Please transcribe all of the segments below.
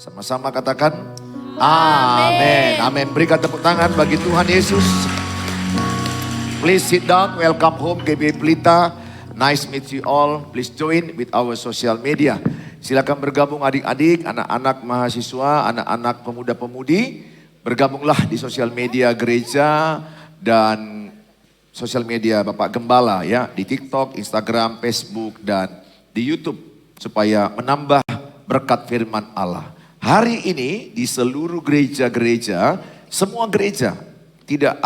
Sama-sama katakan amin. Amin. Berikan tepuk tangan bagi Tuhan Yesus. Please sit down. Welcome home GB Pelita. Nice meet you all. Please join with our social media. Silakan bergabung adik-adik, anak-anak mahasiswa, anak-anak pemuda-pemudi. Bergabunglah di sosial media gereja dan sosial media Bapak Gembala ya. Di TikTok, Instagram, Facebook dan di YouTube. Supaya menambah berkat firman Allah. Hari ini di seluruh gereja-gereja, semua gereja tidak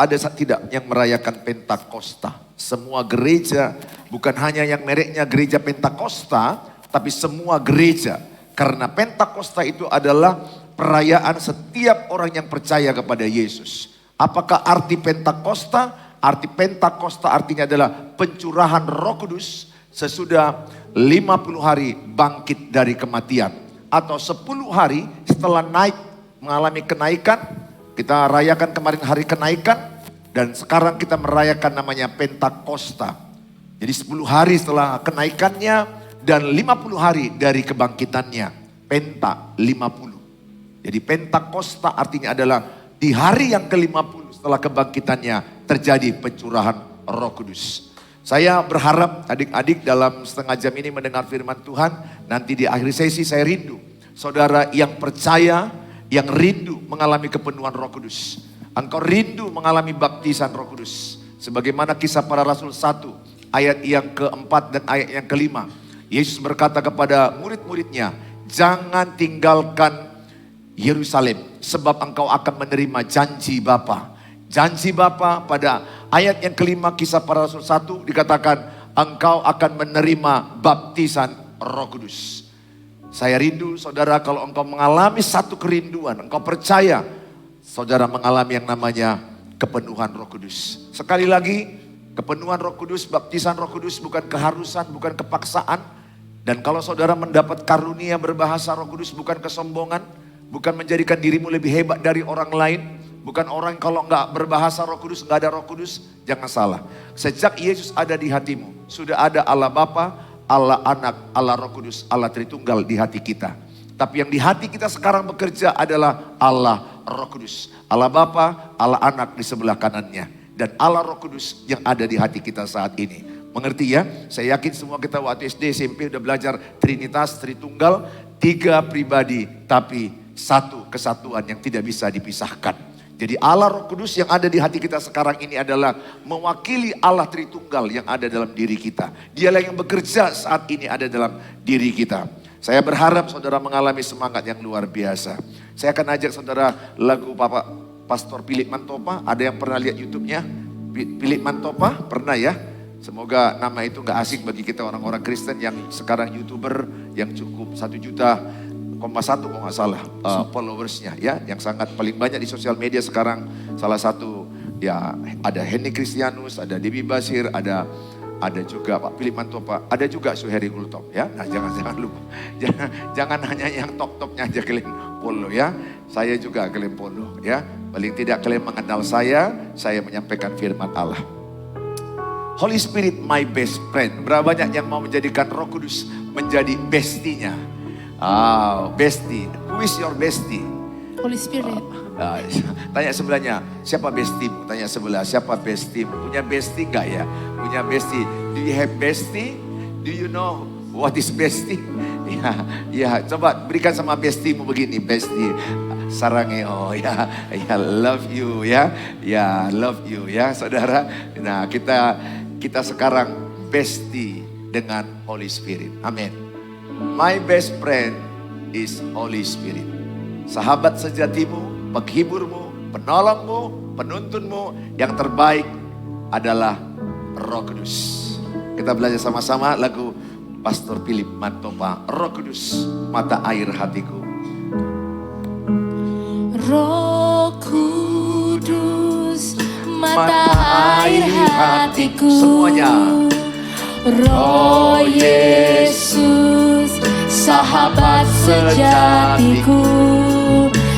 yang merayakan Pentakosta. Semua gereja, bukan hanya yang mereknya gereja Pentakosta, tapi semua gereja. Karena Pentakosta itu adalah perayaan setiap orang yang percaya kepada Yesus. Apakah arti Pentakosta? Arti Pentakosta artinya adalah pencurahan Roh Kudus sesudah 50 hari bangkit dari kematian. Atau 10 hari setelah naik mengalami kenaikan. Kita rayakan kemarin hari kenaikan. Dan sekarang kita merayakan namanya Pentakosta. Jadi 10 hari setelah kenaikannya dan 50 hari dari kebangkitannya. Penta 50. Jadi Pentakosta artinya adalah di hari yang ke-50 setelah kebangkitannya terjadi pencurahan Roh Kudus. Saya berharap adik-adik dalam setengah jam ini mendengar firman Tuhan. Nanti di akhir sesi saya rindu. Saudara yang percaya, yang rindu mengalami kepenuhan Roh Kudus. Engkau rindu mengalami baptisan Roh Kudus. Sebagaimana kisah para Rasul 1 ayat yang keempat dan ayat yang kelima. Yesus berkata kepada murid-muridnya, jangan tinggalkan Yerusalem sebab engkau akan menerima janji Bapa. Janji Bapa pada ayat yang kelima kisah para Rasul 1 dikatakan engkau akan menerima baptisan Roh Kudus. Saya rindu saudara kalau engkau mengalami satu kerinduan, engkau percaya saudara mengalami yang namanya kepenuhan Roh Kudus. Sekali lagi kepenuhan Roh Kudus, baptisan Roh Kudus bukan keharusan, bukan kepaksaan. Dan kalau saudara mendapat karunia berbahasa Roh Kudus bukan kesombongan, bukan menjadikan dirimu lebih hebat dari orang lain. Bukan orang kalau enggak berbahasa Roh Kudus, enggak ada Roh Kudus, jangan salah. Sejak Yesus ada di hatimu, sudah ada Allah Bapa, Allah Anak, Allah Roh Kudus, Allah Tritunggal di hati kita. Tapi yang di hati kita sekarang bekerja adalah Allah Roh Kudus. Allah Bapa, Allah Anak di sebelah kanannya. Dan Allah Roh Kudus yang ada di hati kita saat ini. Mengerti ya? Saya yakin semua kita waktu SD, SMP udah belajar Trinitas, Tritunggal. 3 pribadi tapi satu kesatuan yang tidak bisa dipisahkan. Jadi Allah Roh Kudus yang ada di hati kita sekarang ini adalah mewakili Allah Tritunggal yang ada dalam diri kita. Dialah yang bekerja saat ini ada dalam diri kita. Saya berharap saudara mengalami semangat yang luar biasa. Saya akan ajak saudara lagu Bapak Pastor Philip Mantopa. Ada yang pernah lihat YouTube-nya? Philip Mantopa? Pernah ya? Semoga nama itu gak asing bagi kita orang-orang Kristen yang sekarang YouTuber yang cukup 1,1 kalau nggak salah followersnya ya, yang sangat paling banyak di sosial media sekarang. Salah satu ya ada Henny Kristianus, ada Debbie Basir, ada juga Pak Philip Mantopa, ada juga Suheri Ultop ya. Nah jangan lupa, jangan hanya yang top-topnya aja kalian follow ya. Saya juga kalian follow ya. Paling tidak kalian mengenal saya menyampaikan firman Allah. Holy Spirit my best friend. Berapa banyak yang mau menjadikan Roh Kudus menjadi bestinya? Bestie. Who is your bestie? Holy Spirit. Tanya sebelahnya, siapa bestimu? Tanya sebelah, siapa bestimu? Punya bestie enggak ya? Punya bestie. Do you have bestie? Do you know what is bestie? Ya, coba berikan sama bestimu begini, bestie. Sarangeo ya, love you ya, love you ya, saudara. Nah, kita sekarang bestie dengan Holy Spirit. Amin. My best friend is Holy Spirit. Sahabat sejatimu, penghiburmu, penolongmu, penuntunmu, yang terbaik adalah Roh Kudus. Kita belajar sama-sama lagu Pastor Philip Mantopa, Roh Kudus, mata air hatiku. Roh Kudus, mata air hatiku. Semuanya. Roh Yesus, sahabat sejatiku,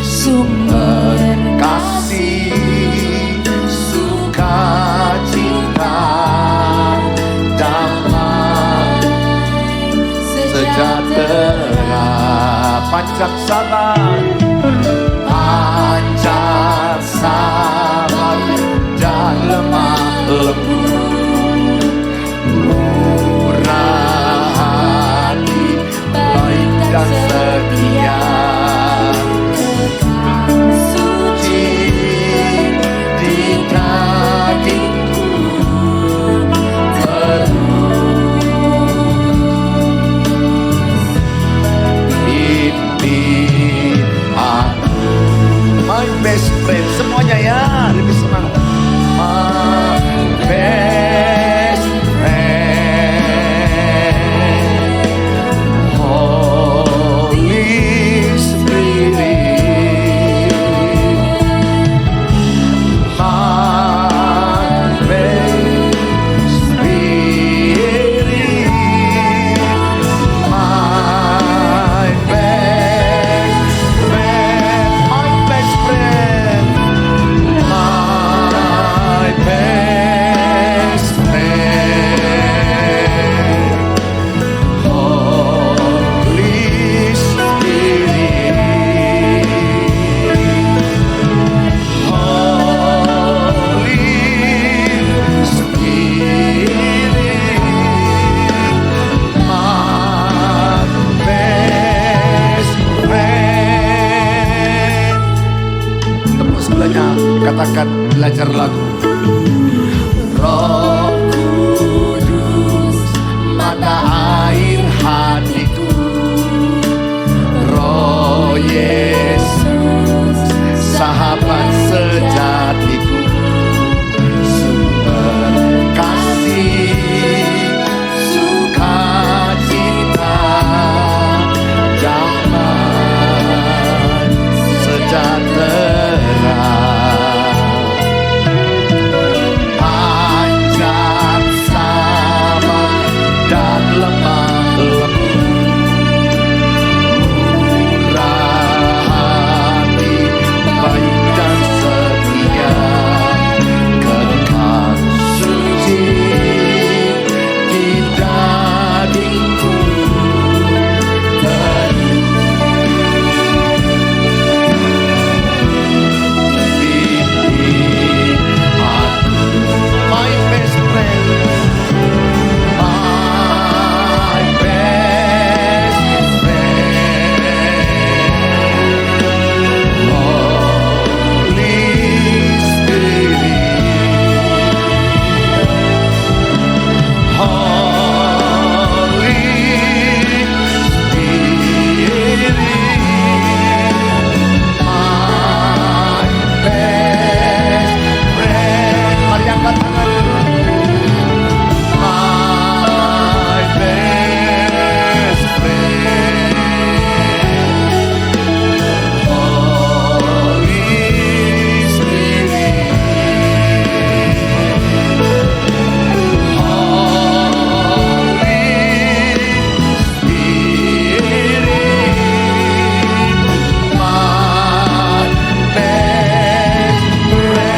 sumber kasih, sukacita, damai, sejahtera panjang sabar, panjang sabar dan lemah lembut, murah hati, baik dan setia, suci di dagingku my best friend, semuanya ya, lebih senang. My best friend, Holy Spirit, my best spirit, my best friend, my best friend, my best friend, Holy Spirit, Holy Spirit, my best friend. Tepuk sebelahnya, katakan belajar lagu. Roh Kudus, mata air hatiku, Roh Yesus, sahabat sejatiku, sumber kasih, sukacita, damai sejahtera, panjang sabar dan lemah lembut, murah hati, baik dan setia, kekal suci di dagingku, bimbing aku, my best friend, my best friend, Holy Spirit, Holy Spirit, my best friend. Mari angkat tangan. My best friend, Holy Spirit, Holy Spirit, my best friend,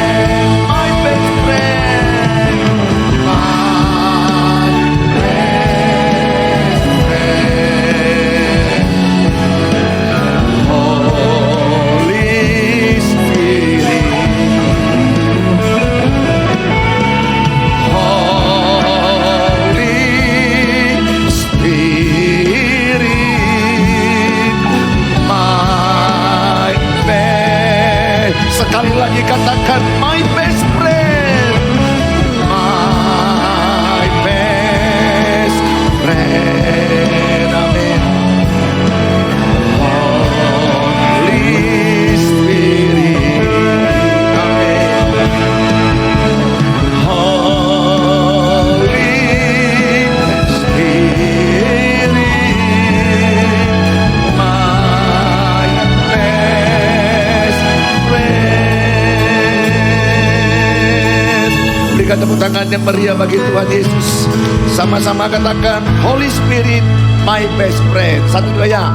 my best friend, my best friend, Holy Spirit, Holy Spirit, my best. Sekali lagi katakan my best friend, my best friend, amin. Holy Spirit, amin. Holy Spirit, my best friend. Berikan tepuk tangan yang meriah bagi Tuhan Yesus. Sama-sama katakan Holy Spirit, my best friend. Satu dua ya.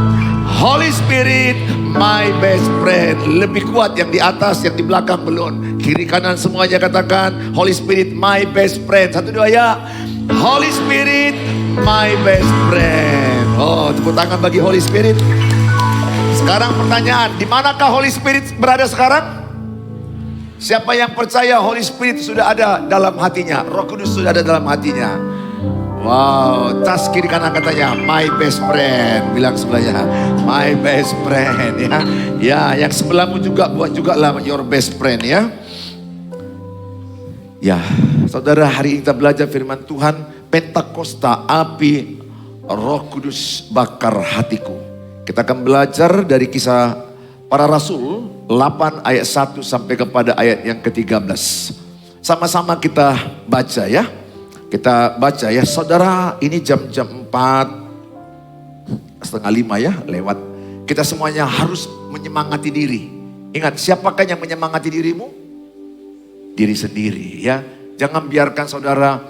Holy Spirit, my best friend. Lebih kuat yang di atas, yang di belakang belum. Kiri kanan semuanya katakan Holy Spirit, my best friend. Satu dua ya. Holy Spirit, my best friend. Oh, tepuk tangan bagi Holy Spirit. Sekarang pertanyaan, di manakah Holy Spirit berada sekarang? Siapa yang percaya Holy Spirit sudah ada dalam hatinya? Roh Kudus sudah ada dalam hatinya. Wow, tas kiri kanan katanya, my best friend. Bilang sebelahnya, my best friend ya. Ya, yang sebelahmu juga buat juga lah your best friend ya. Ya, saudara, hari ini kita belajar firman Tuhan. Pentakosta, api Roh Kudus bakar hatiku. Kita akan belajar dari Kisah Para Rasul 8 ayat 1 sampai kepada ayat yang ke-13. Sama-sama kita baca ya. Kita baca ya. Saudara, ini jam-jam 4:30 ya lewat. Kita semuanya harus menyemangati diri. Ingat, siapakah yang menyemangati dirimu? Diri sendiri ya. Jangan biarkan saudara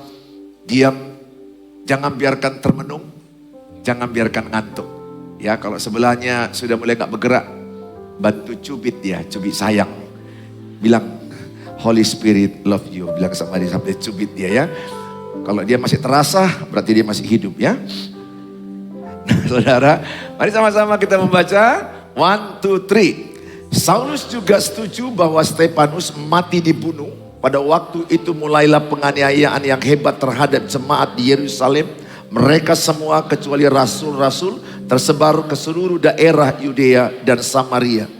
diam. Jangan biarkan termenung. Jangan biarkan ngantuk. Ya, kalau sebelahnya sudah mulai gak bergerak, bantu cubit dia, cubit sayang. Bilang, Holy Spirit love you. Bilang sama dia sampai cubit dia ya. Kalau dia masih terasa, berarti dia masih hidup ya. Nah saudara, mari sama-sama kita membaca. 1, 2, 3. Saulus juga setuju bahwa Stefanus mati dibunuh. Pada waktu itu mulailah penganiayaan yang hebat terhadap jemaat di Yerusalem. Mereka semua kecuali rasul-rasul tersebar ke seluruh daerah Yudea dan Samaria.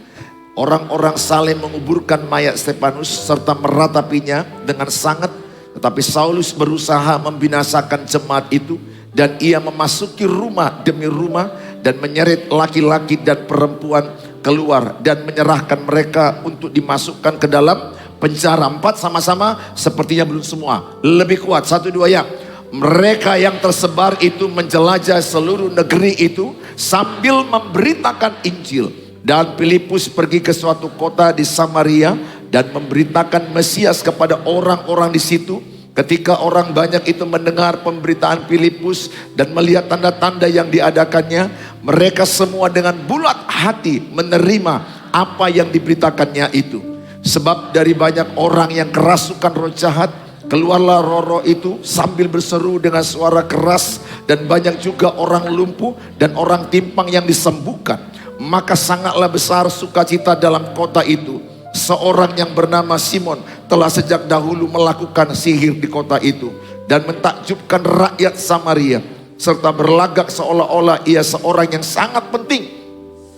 Orang-orang saling menguburkan mayat Stefanus serta meratapinya dengan sangat. Tetapi Saulus berusaha membinasakan jemaat itu. Dan ia memasuki rumah demi rumah dan menyeret laki-laki dan perempuan keluar. Dan menyerahkan mereka untuk dimasukkan ke dalam penjara. 4 sama-sama, sepertinya belum semua. Lebih kuat, 1, 2 ya. Mereka yang tersebar itu menjelajah seluruh negeri itu sambil memberitakan Injil. Dan Filipus pergi ke suatu kota di Samaria dan memberitakan Mesias kepada orang-orang di situ. Ketika orang banyak itu mendengar pemberitaan Filipus dan melihat tanda-tanda yang diadakannya, mereka semua dengan bulat hati menerima apa yang diberitakannya itu. Sebab dari banyak orang yang kerasukan roh jahat, keluarlah roh-roh itu sambil berseru dengan suara keras, dan banyak juga orang lumpuh dan orang timpang yang disembuhkan. Maka sangatlah besar sukacita dalam kota itu. Seorang yang bernama Simon telah sejak dahulu melakukan sihir di kota itu dan mentakjubkan rakyat Samaria, serta berlagak seolah-olah ia seorang yang sangat penting.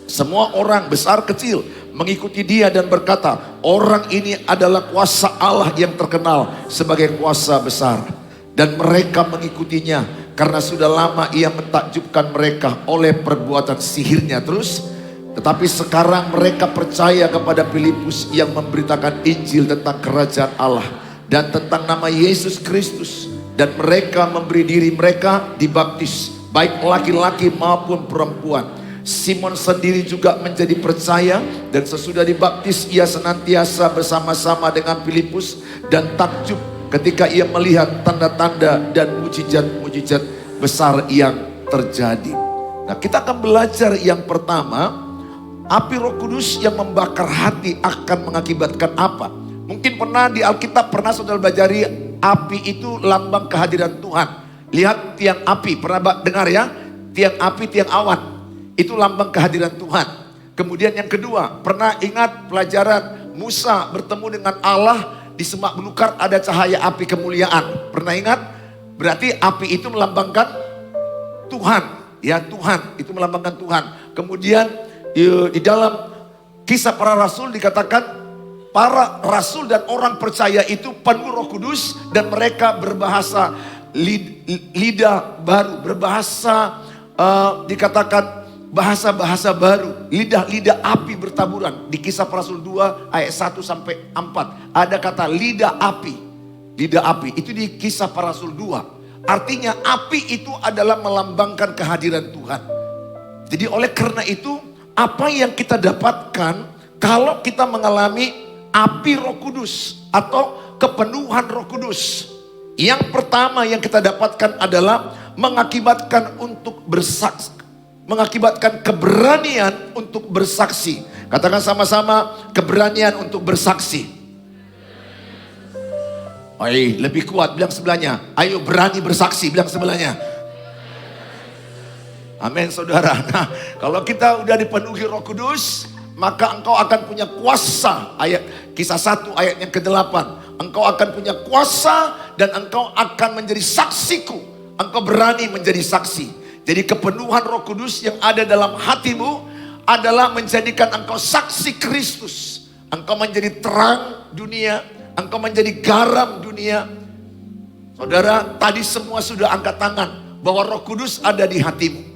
Semua orang besar kecil mengikuti dia dan berkata, orang ini adalah kuasa Allah yang terkenal sebagai kuasa besar. Dan mereka mengikutinya karena sudah lama ia mentakjubkan mereka oleh perbuatan sihirnya. Terus, tetapi sekarang mereka percaya kepada Filipus yang memberitakan Injil tentang kerajaan Allah dan tentang nama Yesus Kristus. Dan mereka memberi diri mereka dibaptis, baik laki-laki maupun perempuan. Simon sendiri juga menjadi percaya, dan sesudah dibaptis ia senantiasa bersama-sama dengan Filipus dan takjub ketika ia melihat tanda-tanda dan mujizat-mujizat besar yang terjadi. Nah, kita akan belajar yang pertama, api Roh Kudus yang membakar hati akan mengakibatkan apa? Mungkin pernah di Alkitab pernah saudara belajar api itu lambang kehadiran Tuhan. Lihat tiang api, pernah dengar ya? Tiang api, tiang awan. Itu lambang kehadiran Tuhan. Kemudian yang kedua, pernah ingat pelajaran Musa bertemu dengan Allah di semak belukar, ada cahaya api kemuliaan. Pernah ingat? Berarti api itu melambangkan Tuhan. Ya, Tuhan, itu melambangkan Tuhan. Kemudian di dalam Kisah Para Rasul dikatakan para rasul dan orang percaya itu penuh Roh Kudus dan mereka berbahasa lidah baru, berbahasa dikatakan bahasa-bahasa baru, lidah-lidah api bertaburan. Di Kisah Para Rasul 2 ayat 1 sampai 4 ada kata lidah api. Lidah api itu di Kisah Para Rasul 2. Artinya api itu adalah melambangkan kehadiran Tuhan. Jadi oleh karena itu, apa yang kita dapatkan kalau kita mengalami api Roh Kudus atau kepenuhan Roh Kudus? Yang pertama yang kita dapatkan adalah mengakibatkan untuk bersaksi, mengakibatkan keberanian untuk bersaksi. Katakan sama-sama, keberanian untuk bersaksi. Lebih kuat, bilang sebelahnya. Ayo berani bersaksi, bilang sebelahnya. Amin saudara. Nah, kalau kita udah dipenuhi Roh Kudus, maka engkau akan punya kuasa. Ayat Kisah 1 ayat yang ke-8. Engkau akan punya kuasa dan engkau akan menjadi saksiku. Engkau berani menjadi saksi. Jadi kepenuhan Roh Kudus yang ada dalam hatimu adalah menjadikan engkau saksi Kristus. Engkau menjadi terang dunia, engkau menjadi garam dunia. Saudara, tadi semua sudah angkat tangan bahwa Roh Kudus ada di hatimu.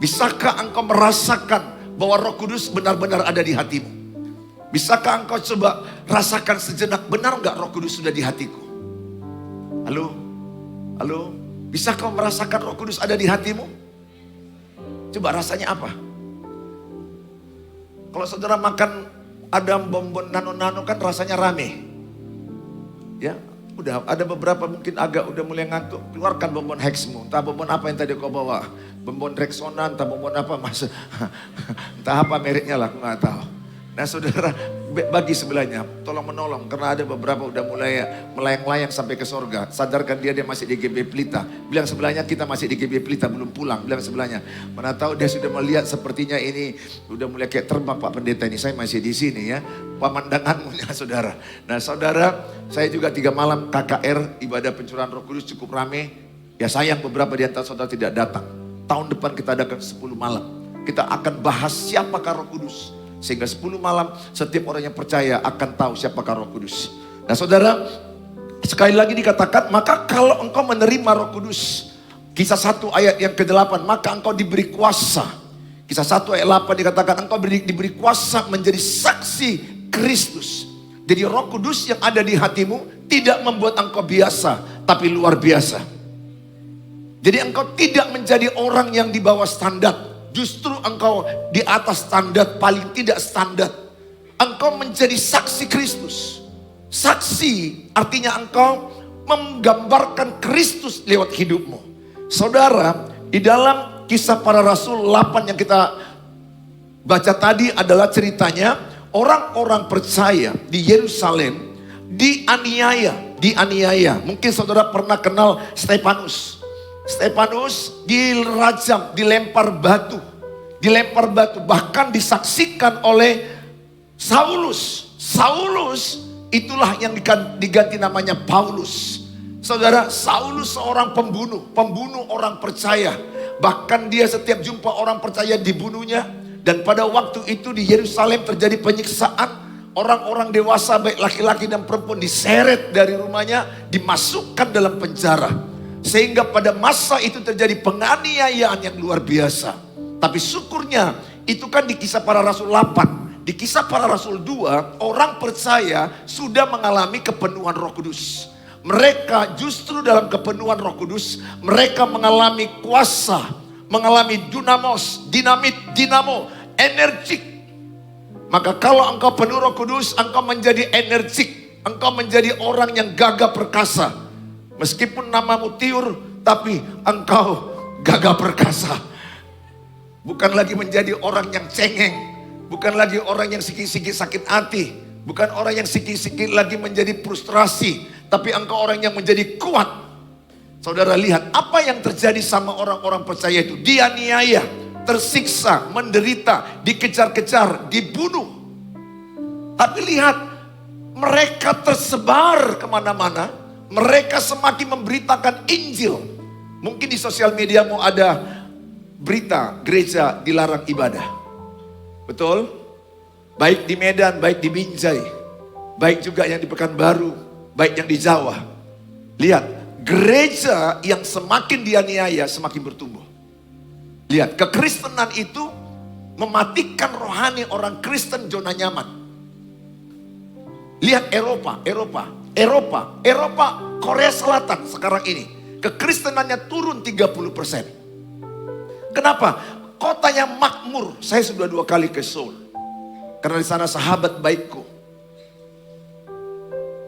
Bisakah engkau merasakan bahwa Roh Kudus benar-benar ada di hatimu? Bisakah engkau coba rasakan sejenak, benar enggak Roh Kudus sudah di hatiku? Halo? Halo? Bisakah kau merasakan Roh Kudus ada di hatimu? Coba rasanya apa? Kalau saudara makan ada bonbon nano-nano kan rasanya rame. Ya, udah ada beberapa mungkin agak udah mulai ngantuk. Keluarkan bonbon Hexmu. Entah bonbon apa yang tadi kau bawa. Bonbon Rexona, entah bonbon apa mas. Entah apa mereknya lah, aku nggak tahu. Nah saudara, bagi sebelahnya, tolong menolong. Karena ada beberapa udah mulai melayang-layang sampai ke sorga. Sadarkan dia masih di GB Pelita. Bilang sebelahnya, kita masih di GB Pelita, belum pulang. Bilang sebelahnya, mana tahu dia sudah melihat sepertinya ini udah mulai kayak terbang Pak Pendeta ini. Saya masih di sini ya. Pemandanganmu ya saudara. Nah saudara, saya juga 3 malam KKR, ibadah pencurahan Roh Kudus cukup rame. Ya sayang beberapa di antara saudara tidak datang. Tahun depan kita adakan 10 malam. Kita akan bahas siapakah Roh Kudus. Sehingga 10 malam setiap orang yang percaya akan tahu siapakah Roh Kudus. Nah saudara, sekali lagi dikatakan, maka kalau engkau menerima Roh Kudus, Kisah 1 ayat yang ke-8, maka engkau diberi kuasa. Kisah 1 ayat 8 dikatakan engkau diberi kuasa menjadi saksi Kristus. Jadi Roh Kudus yang ada di hatimu tidak membuat engkau biasa, tapi luar biasa. Jadi engkau tidak menjadi orang yang di bawah standar. Justru engkau di atas standar, paling tidak standar. Engkau menjadi saksi Kristus. Saksi artinya engkau menggambarkan Kristus lewat hidupmu. Saudara, di dalam Kisah Para Rasul 8 yang kita baca tadi adalah ceritanya orang-orang percaya di Yerusalem dianiaya. Mungkin saudara pernah kenal Stefanus. Stefanus dirajam, dilempar batu, bahkan disaksikan oleh Saulus. Saulus itulah yang diganti namanya Paulus. Saudara, Saulus seorang pembunuh orang percaya. Bahkan dia setiap jumpa orang percaya dibunuhnya. Dan pada waktu itu di Yerusalem terjadi penyiksaan. Orang-orang dewasa baik laki-laki dan perempuan diseret dari rumahnya, dimasukkan dalam penjara. Sehingga pada masa itu terjadi penganiayaan yang luar biasa. Tapi syukurnya itu kan di Kisah Para Rasul 8. Di Kisah Para Rasul 2 orang percaya sudah mengalami kepenuhan Roh Kudus. Mereka justru dalam kepenuhan Roh Kudus mereka mengalami kuasa, mengalami dinamo, energik. Maka kalau engkau penuh Roh Kudus, engkau menjadi energik, engkau menjadi orang yang gagah perkasa. Meskipun namamu Tiur, tapi engkau gagah perkasa. Bukan lagi menjadi orang yang cengeng. Bukan lagi orang yang sikit-sikit sakit hati. Bukan orang yang sikit-sikit lagi menjadi frustrasi. Tapi engkau orang yang menjadi kuat. Saudara lihat apa yang terjadi sama orang-orang percaya itu. Dianiaya, tersiksa, menderita, dikejar-kejar, dibunuh. Tapi lihat, mereka tersebar kemana-mana. Mereka semakin memberitakan Injil. Mungkin di sosial media mau ada berita gereja dilarang ibadah. Betul? Baik di Medan, baik di Binjai. Baik juga yang di Pekanbaru, baik yang di Jawa. Lihat, gereja yang semakin dianiaya semakin bertumbuh. Lihat, kekristenan itu mematikan rohani orang Kristen zona nyaman. Lihat Eropa, Korea Selatan sekarang ini. Kekristenannya turun 30%. Kenapa? Kotanya makmur. Saya sudah 2 kali ke Seoul. Karena di sana sahabat baikku.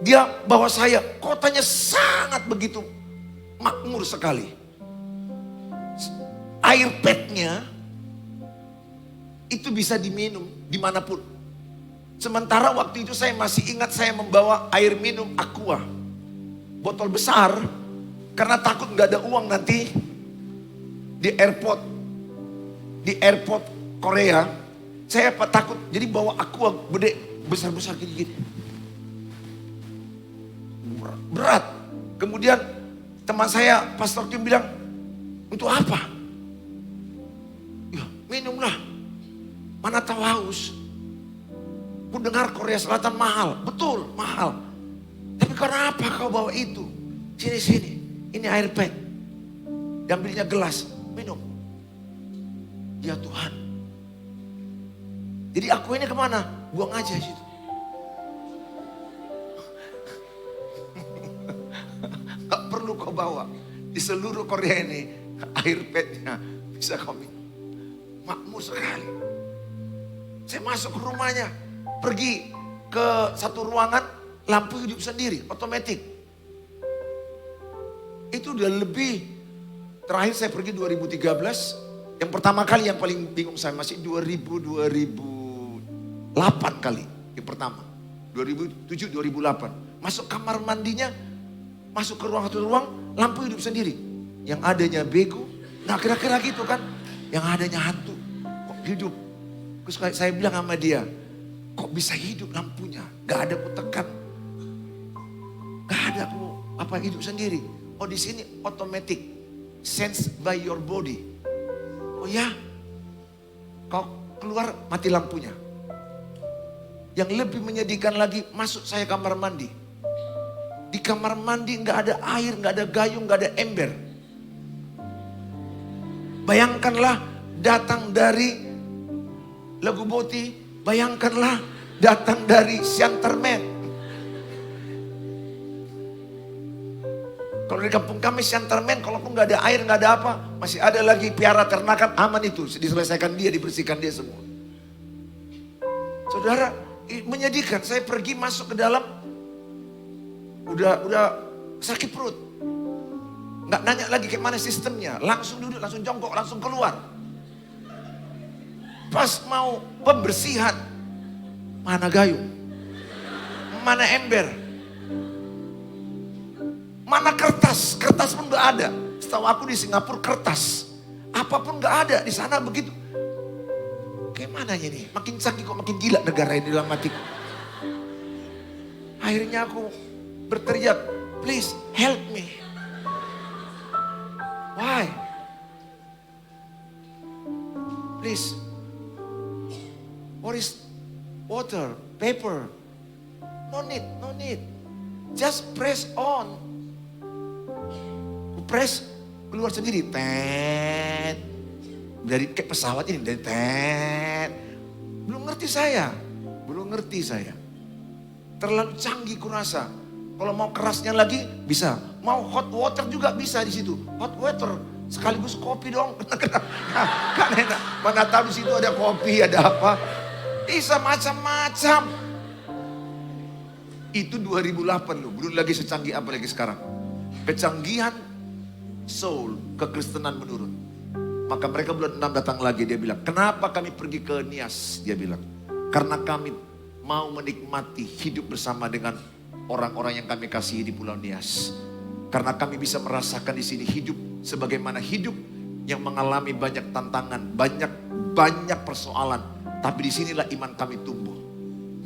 Dia bawa saya, kotanya sangat begitu makmur sekali. Air petnya itu bisa diminum dimanapun. Sementara waktu itu saya masih ingat saya membawa air minum Aqua. Botol besar. Karena takut gak ada uang nanti di airport. di airport Korea, saya takut. Jadi bawa aqua gede, besar-besar gini-gini. Berat. Kemudian teman saya, Pastor Kim bilang, untuk apa? Ya, minumlah. Mana tahu haus. Ku dengar Korea Selatan mahal. Betul, mahal. Tapi kenapa kau bawa itu? Sini. Ini air pet. Diambilnya gelas. Minum. Ya Tuhan. Jadi aku ini kemana? Buang aja situ. Gak perlu kau bawa. Di seluruh Korea ini air petnya bisa kau minum. Makmur sekali. Saya masuk ke rumahnya. Pergi ke satu ruangan, lampu hidup sendiri, otomatis. Itu udah lebih. Terakhir saya pergi 2013. Yang pertama kali yang paling bingung saya masih 2008 kali. Yang pertama. 2007, 2008. Masuk kamar mandinya, masuk ke ruang satu ruang, lampu hidup sendiri. Yang adanya bego, nah kira-kira gitu kan. Yang adanya hantu, kok hidup. Terus saya bilang sama dia, kok bisa hidup lampunya? Gak ada ku tekan. Gak ada aku hidup sendiri. Oh di sini otomatis, sense by your body. Oh ya, kau keluar mati lampunya. Yang lebih menyedihkan lagi, masuk saya kamar mandi. Di kamar mandi nggak ada air, nggak ada gayung, nggak ada ember. Bayangkanlah datang dari Lagu Boti, bayangkanlah datang dari Siantarmen. Kalau di kampung kami Siantarmen, kalau pun nggak ada air, nggak ada apa, masih ada lagi piara ternakan, aman itu, diselesaikan dia, dibersihkan dia semua. Saudara, menyedihkan. Saya pergi masuk ke dalam, udah sakit perut, nggak nanya lagi kayak mana sistemnya, langsung duduk, langsung jongkok, langsung keluar. Pas mau pembersihan, mana gayung, mana ember, mana kertas pun nggak ada. Setahu aku di Singapura kertas, apapun nggak ada di sana begitu. Kayak mana ini? Makin canggih kok makin gila negara ini dalam hatiku. Akhirnya aku berteriak, please help me. Why? Please. What is water, paper? No need. Just press on. Press, keluar sendiri. Tet. Dari kayak pesawat ini. Tet. Belum ngerti saya. Terlalu canggih kurasa. Kalau mau kerasnya lagi bisa. Mau hot water juga bisa di situ. Hot water sekaligus kopi dong. Kan enak. Mana tahu di situ ada kopi, ada apa. Bisa macam-macam. Itu 2008 loh. Belum lagi secanggih apa lagi sekarang. Kecanggihan soul, kekristenan menurun. Maka mereka bulan 6 datang lagi. Dia bilang, kenapa kami pergi ke Nias? Dia bilang, karena kami mau menikmati hidup bersama dengan orang-orang yang kami kasihi di Pulau Nias. Karena kami bisa merasakan di sini hidup sebagaimana hidup yang mengalami banyak tantangan, banyak persoalan. Tapi disinilah iman kami tumbuh.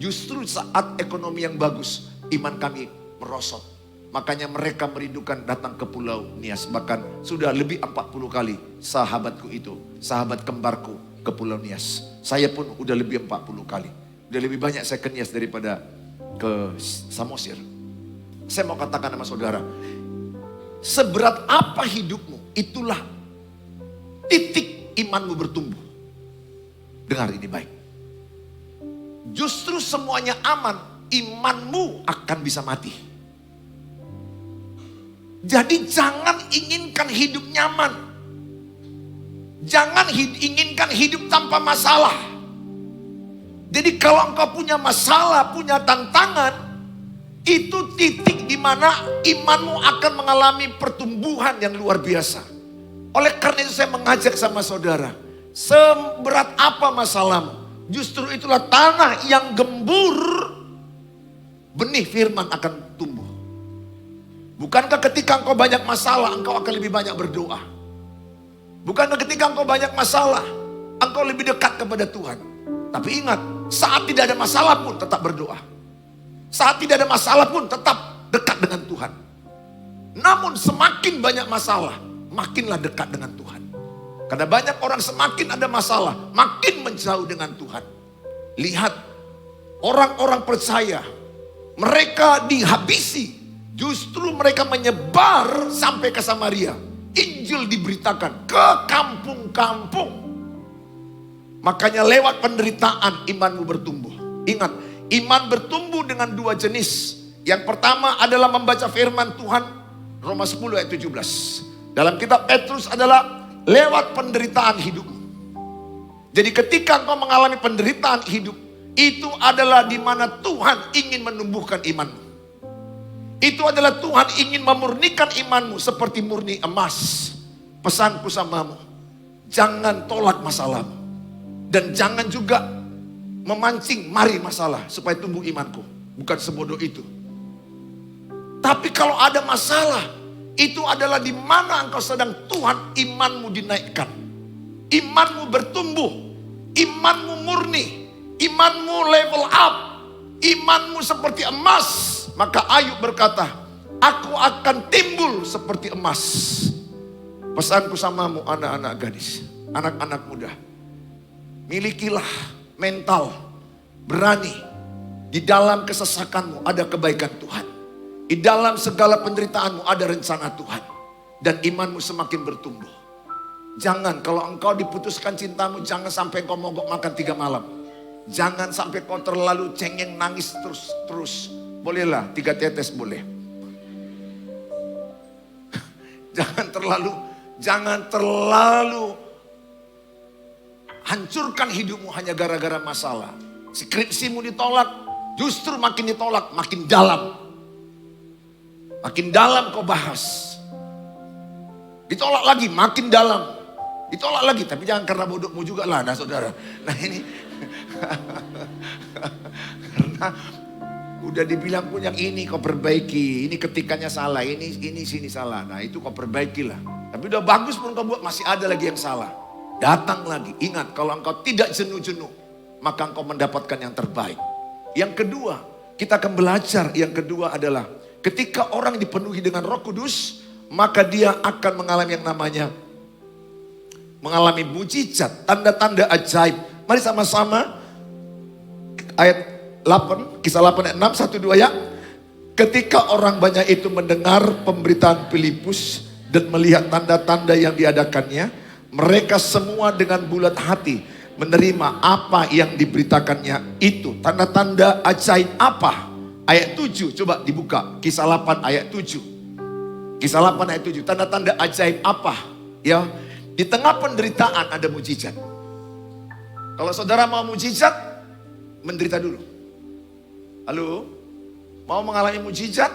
Justru saat ekonomi yang bagus, iman kami merosot. Makanya mereka merindukan datang ke Pulau Nias. Bahkan sudah lebih 40 kali sahabatku itu, sahabat kembarku ke Pulau Nias. Saya pun udah lebih 40 kali. Udah lebih banyak saya ke Nias daripada ke Samosir. Saya mau katakan sama saudara, seberat apa hidupmu, itulah titik imanmu bertumbuh. Dengar ini baik. Justru semuanya aman, imanmu akan bisa mati. Jadi jangan inginkan hidup nyaman. Jangan inginkan hidup tanpa masalah. Jadi kalau engkau punya masalah, punya tantangan, itu titik di mana imanmu akan mengalami pertumbuhan yang luar biasa. Oleh karena itu saya mengajak sama saudara, seberat apa masalahmu, justru itulah tanah yang gembur, benih firman akan tumbuh. Bukankah ketika engkau banyak masalah, engkau akan lebih banyak berdoa? Bukankah ketika engkau banyak masalah, engkau lebih dekat kepada Tuhan. Tapi ingat, saat tidak ada masalah pun tetap berdoa. Saat tidak ada masalah pun tetap dekat dengan Tuhan. Namun semakin banyak masalah, makinlah dekat dengan Tuhan. Karena banyak orang semakin ada masalah, makin menjauh dengan Tuhan. Lihat, orang-orang percaya, mereka dihabisi. Justru mereka menyebar sampai ke Samaria. Injil diberitakan ke kampung-kampung. Makanya lewat penderitaan imanmu bertumbuh. Ingat, iman bertumbuh dengan dua jenis. Yang pertama adalah membaca firman Tuhan. Roma 10 ayat 17. Dalam kitab Petrus adalah lewat penderitaan hidupmu. Jadi ketika engkau mengalami penderitaan hidup, itu adalah di mana Tuhan ingin menumbuhkan imanmu. Itu adalah Tuhan ingin memurnikan imanmu seperti murni emas. Pesanku samamu, jangan tolak masalahmu. Dan jangan juga memancing mari masalah supaya tumbuh imanku. Bukan sebodoh itu. Tapi kalau ada masalah, itu adalah di mana engkau sedang Tuhan imanmu dinaikkan. Imanmu bertumbuh. Imanmu murni. Imanmu level up. Imanmu seperti emas. Maka Ayub berkata, aku akan timbul seperti emas. Pesanku samamu anak-anak gadis, anak-anak muda. Milikilah mental berani. Di dalam kesesakanmu ada kebaikan Tuhan. Di dalam segala penderitaanmu ada rencana Tuhan. Dan imanmu semakin bertumbuh. Jangan, kalau engkau diputuskan cintamu, jangan sampai engkau mogok makan 3 malam. Jangan sampai kau terlalu cengeng nangis terus. Bolehlah 3 tetes boleh. Jangan terlalu hancurkan hidupmu hanya gara-gara masalah. Skripsimu ditolak, justru makin ditolak, makin dalam. Makin dalam kau bahas. Ditolak lagi, makin dalam. Ditolak lagi, tapi jangan karena bodohmu juga lah, nah saudara. Nah ini, karena udah dibilang pun yang ini kau perbaiki, ini ketikannya salah, ini sini salah. Nah itu kau perbaikilah. Tapi udah bagus pun kau buat, masih ada lagi yang salah. Datang lagi, ingat kalau engkau tidak jenuh-jenuh, maka engkau mendapatkan yang terbaik. Yang kedua, kita akan belajar, yang kedua adalah ketika orang dipenuhi dengan Roh Kudus, maka dia akan mengalami yang namanya mengalami mujizat, tanda-tanda ajaib. Mari sama-sama ayat 8, kisah 8 ayat 6, 1, 2 ya. Ketika orang banyak itu mendengar pemberitaan Filipus dan melihat tanda-tanda yang diadakannya, mereka semua dengan bulat hati menerima apa yang diberitakannya itu. Tanda-tanda ajaib apa? Ayat 7, coba dibuka. Kisah 8 ayat 7. Kisah 8 ayat 7. Tanda-tanda ajaib apa? Ya, di tengah penderitaan ada mujizat. Kalau saudara mau mujizat, menderita dulu. Halo? Mau mengalami mujizat?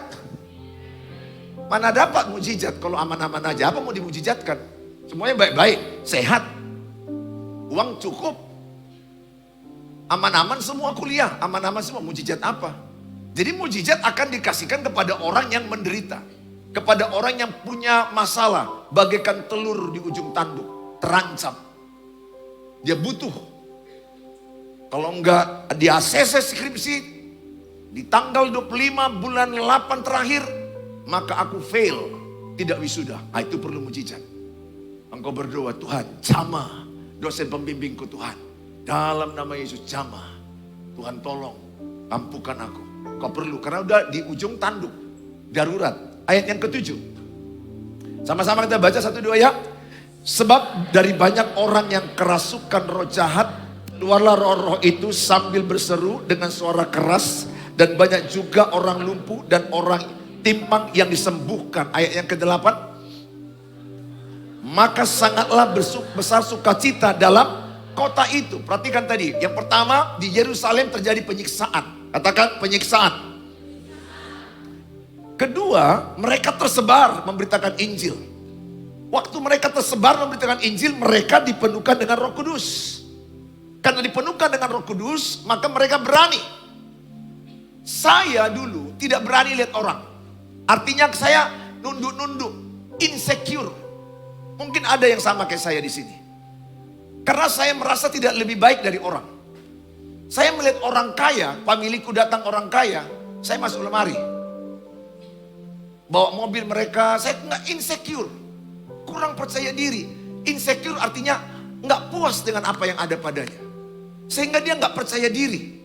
Mana dapat mujizat kalau aman-aman aja? Apa mau dimujizatkan? Semuanya baik-baik, sehat. Uang cukup. Aman-aman semua kuliah, aman-aman semua. Mujizat apa? Jadi mujizat akan dikasihkan kepada orang yang menderita. Kepada orang yang punya masalah. Bagaikan telur di ujung tanduk. Terancam. Dia butuh. Kalau enggak di ACC skripsi. Di tanggal 25 bulan 8 terakhir. Maka aku fail. Tidak wisuda. Nah, itu perlu mujizat. Engkau berdoa, Tuhan jamah dosen pembimbingku Tuhan. Dalam nama Yesus jamah. Tuhan tolong. Ampukan aku. Kau perlu. Karena udah di ujung tanduk. Darurat. Ayat yang ke-7. Sama-sama kita baca 1, 2 ya. Sebab dari banyak orang yang kerasukan roh jahat, keluarlah roh-roh itu sambil berseru dengan suara keras. Dan banyak juga orang lumpuh dan orang timpang yang disembuhkan. Ayat yang ke-8. Maka sangatlah besar sukacita dalam kota itu. Perhatikan tadi. Yang pertama, di Yerusalem terjadi penyiksaan. Katakan penyiksaan. Kedua, mereka tersebar memberitakan Injil. Waktu mereka tersebar memberitakan Injil, mereka dipenuhkan dengan Roh Kudus. Karena dipenuhkan dengan Roh Kudus, maka mereka berani. Saya dulu tidak berani lihat orang. Artinya saya nunduk-nunduk, insecure. Mungkin ada yang sama kayak saya di sini. Karena saya merasa tidak lebih baik dari orang. Saya melihat orang kaya, pemilikku datang orang kaya, saya masuk lemari. Bawa mobil mereka, saya nggak insecure. Kurang percaya diri. Insecure artinya nggak puas dengan apa yang ada padanya. Sehingga dia nggak percaya diri.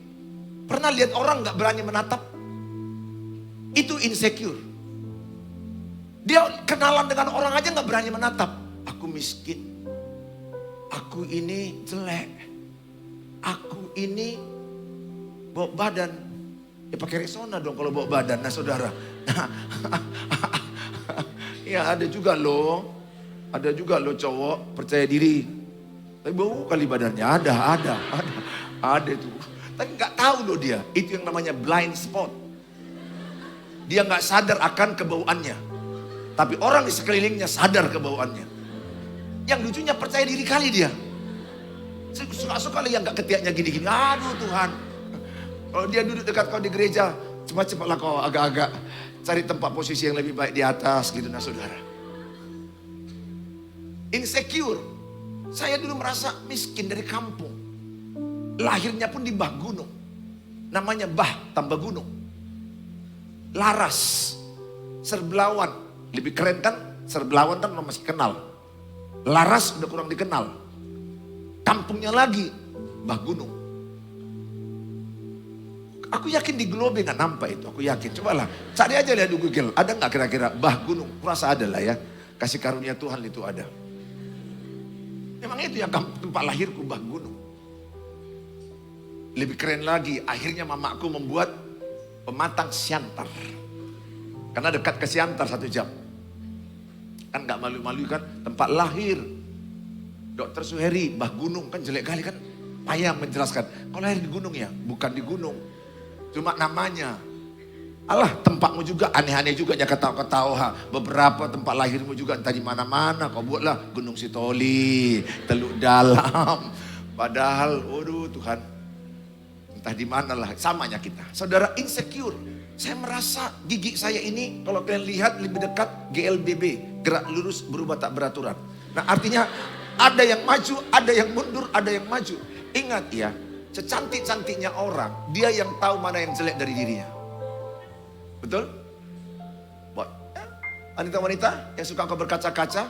Pernah lihat orang nggak berani menatap? Itu insecure. Dia kenalan dengan orang aja nggak berani menatap. Aku miskin. Aku ini jelek. Aku ini bawa badan. Ya pakai resona dong kalau bawa badan. Nah saudara. Ya ada juga loh. Ada juga loh cowok percaya diri. Tapi bau kali badannya. Ada itu. Tapi nggak tahu loh dia. Itu yang namanya blind spot. Dia nggak sadar akan kebauannya. Tapi orang di sekelilingnya sadar kebauannya. Yang lucunya percaya diri kali dia. Suka-suka yang nggak ketiaknya gini-gini. Aduh Tuhan. Kalau dia duduk dekat kau di gereja, cepat-cepatlah kau agak-agak cari tempat posisi yang lebih baik di atas gitu nah saudara. Insecure. Saya dulu merasa miskin dari kampung. Lahirnya pun di bah gunung. Namanya bah tambah gunung. Laras. Serbelawan. Lebih keren kan? Serbelawan kan masih kenal. Laras udah kurang dikenal. Kampungnya lagi bah gunung. Aku yakin di Globe nggak nampak itu. Aku yakin. Cobalah cari aja lihat di Google. Ada nggak kira-kira bah gunung? Kurasa ada lah ya. Kasih karunia Tuhan itu ada. Memang itu yang tempat lahirku bah gunung. Lebih keren lagi. Akhirnya mamaku membuat pematang Siantar. Karena dekat ke Siantar 1 jam. Kan gak malu-malu kan. Tempat lahir. Dokter Suheri, bah gunung. Kan jelek kali kan. Payah menjelaskan. Kau lahir di gunung ya? Bukan di gunung. Cuma namanya. Alah tempatmu juga aneh-aneh juga. Jangan ketawa-ketawa. Beberapa tempat lahirmu juga entah di mana-mana. Kau buatlah Gunung Sitoli. Teluk Dalam. Padahal, waduh Tuhan. Entah di mana lah. Samanya kita. Saudara insecure. Saya merasa gigi saya ini kalau kalian lihat lebih dekat GLBB. Gerak lurus berubah tak beraturan. Nah artinya ada yang maju, ada yang mundur, ada yang maju. Ingat ya, secantik-cantiknya orang, dia yang tahu mana yang jelek dari dirinya. Betul? Buat wanita-wanita yang suka kau berkaca-kaca.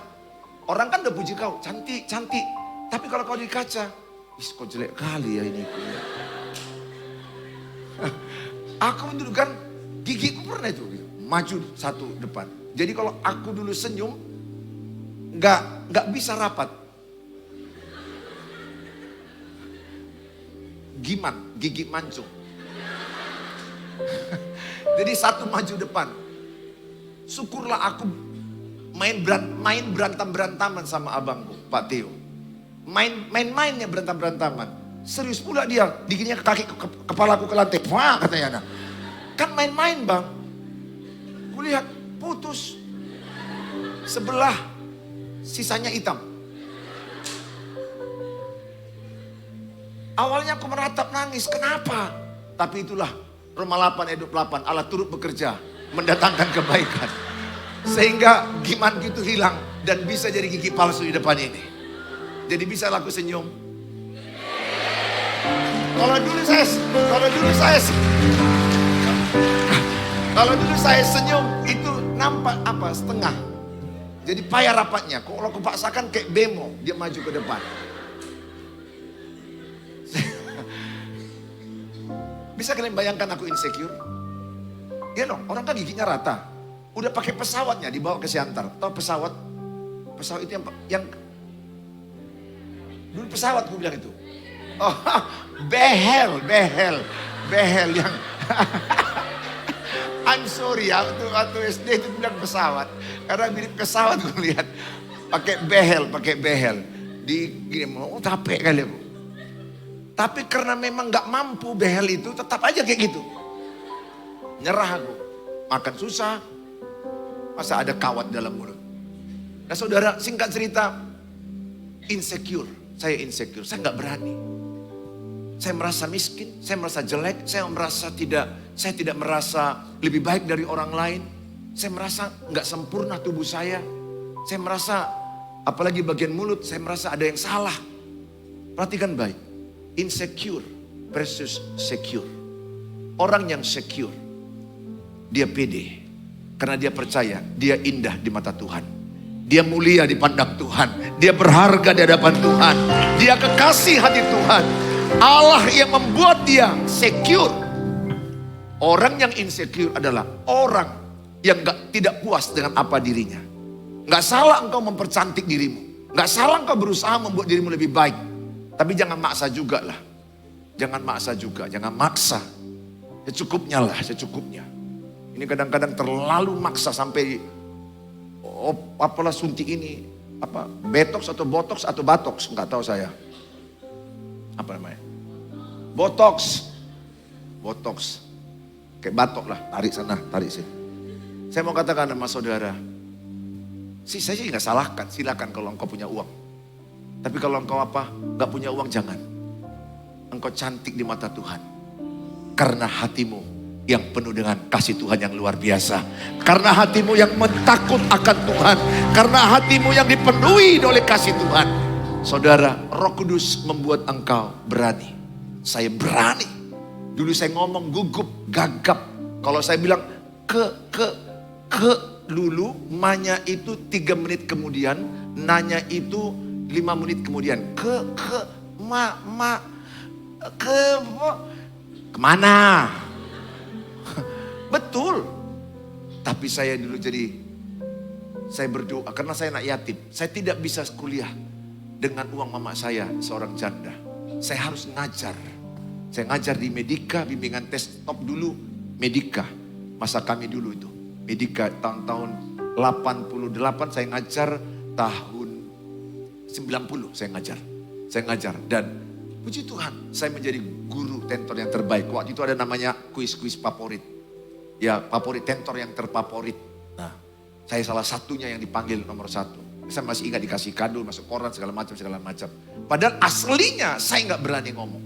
Orang kan udah puji kau, cantik, cantik. Tapi kalau kau di kaca, kok jelek kali ya ini. Aku dulu kan gigiku pernah itu gitu. Maju satu depan. Jadi kalau aku dulu senyum nggak bisa rapat. Gigi mancung. Jadi satu maju depan. Syukurlah aku main berantam-berantaman sama abangku, Pak Theo. Main-mainnya berantam-berantaman. Serius pula dia, digininya ke kaki kepalaku ke lantai. Wah katanya nah. Kan main-main bang. Kulihat putus. Sebelah sisanya hitam. Awalnya aku meratap nangis. Kenapa? Tapi itulah Roma 8 ayat 28. Allah turut bekerja. Mendatangkan kebaikan. Sehingga giman gitu hilang. Dan bisa jadi gigi palsu di depan ini. Jadi bisa laku senyum. Kalau dulu saya senyum itu nampak apa setengah. Jadi payah rapatnya. Kalau aku paksakan kayak bemo, dia maju ke depan. Bisa kalian bayangkan aku insecure? Iya dong, orang kan giginya rata. Udah pakai pesawatnya dibawa ke Siantar. Tahu pesawat? Pesawat itu yang dulu pesawat gue bilang itu. Oh, behel yang I'm sorry ya, waktu SD itu bilang pesawat. Karena mirip pesawat gue lihat. Pakai behel. Di gini, mau capek kali aku. Tapi karena memang gak mampu behel itu, tetap aja kayak gitu. Nyerah aku. Makan susah. Masa ada kawat dalam mulut. Nah saudara, singkat cerita. Insecure. Saya insecure, saya gak berani. Saya merasa miskin, saya merasa jelek, saya tidak merasa lebih baik dari orang lain. Saya merasa nggak sempurna tubuh saya. Saya merasa, apalagi bagian mulut, saya merasa ada yang salah. Perhatikan baik. Insecure versus secure. Orang yang secure, dia pede. Karena dia percaya, dia indah di mata Tuhan. Dia mulia di pandang Tuhan. Dia berharga di hadapan Tuhan. Dia kekasih hati Tuhan. Allah yang membuat dia secure. Orang yang insecure adalah orang yang tidak puas dengan apa dirinya. Gak salah engkau mempercantik dirimu. Gak salah engkau berusaha membuat dirimu lebih baik. Tapi jangan maksa juga lah. Jangan maksa juga, jangan maksa. Secukupnya lah, secukupnya. Ini kadang-kadang terlalu maksa sampai apalah suntik ini, apa betox atau botox atau batox, nggak tahu saya. Apa namanya? Botox. Botox. Kayak batok lah, tarik sana, tarik sini. Saya mau katakan sama saudara, saya nggak salahkan, silakan kalau engkau punya uang. Tapi kalau engkau nggak punya uang jangan. Engkau cantik di mata Tuhan. Karena hatimu yang penuh dengan kasih Tuhan yang luar biasa. Karena hatimu yang mentakut akan Tuhan. Karena hatimu yang dipenuhi oleh kasih Tuhan. Saudara, Roh Kudus membuat engkau berani. Saya berani. Dulu saya ngomong gugup, gagap. Kalau saya bilang ke dulu, manya itu 3 menit kemudian, nanya itu 5 menit kemudian. Kemana? Betul. Tapi saya dulu saya berdoa karena saya anak yatim. Saya tidak bisa kuliah dengan uang mama saya, seorang janda. Saya harus ngajar. Saya ngajar di Medika, bimbingan tes top dulu. Medika, masa kami dulu itu. Medika tahun-tahun 88 saya ngajar, tahun 90 saya ngajar. Dan puji Tuhan, saya menjadi guru tentor yang terbaik. Waktu itu ada namanya kuis-kuis favorit. Ya, favorit tentor yang terfavorit. Nah, saya salah satunya yang dipanggil nomor 1. Saya masih ingat dikasih kado, masuk koran segala macam. Padahal aslinya saya nggak berani ngomong.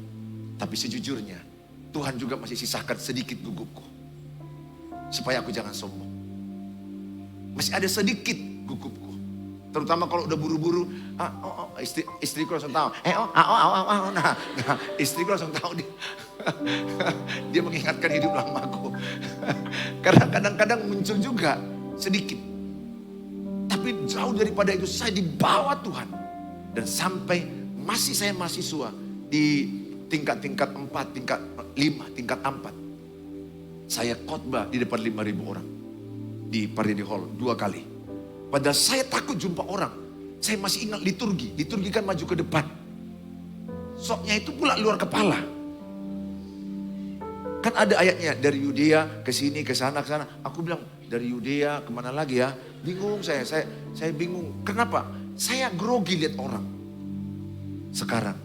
Tapi sejujurnya, Tuhan juga masih sisakan sedikit gugupku. Supaya aku jangan sombong. Masih ada sedikit gugupku. Terutama kalau udah buru-buru, istriku langsung tahu. Nah, istriku langsung tahu dia mengingatkan hidup lamaku. Karena kadang-kadang muncul juga sedikit. Tapi jauh daripada itu saya dibawa Tuhan. Dan sampai masih saya mahasiswa di tingkat 4, tingkat 5, tingkat 4. Saya khotbah di depan 5.000 orang. Di Paridi Hall 2 kali. Padahal saya takut jumpa orang. Saya masih ingat liturgi. Liturgi kan maju ke depan. Soknya itu pula luar kepala. Kan ada ayatnya. Dari Yudea ke sini, ke sana, ke sana. Aku bilang dari Yudea kemana lagi ya. Bingung saya bingung. Kenapa? Saya grogi lihat orang. Sekarang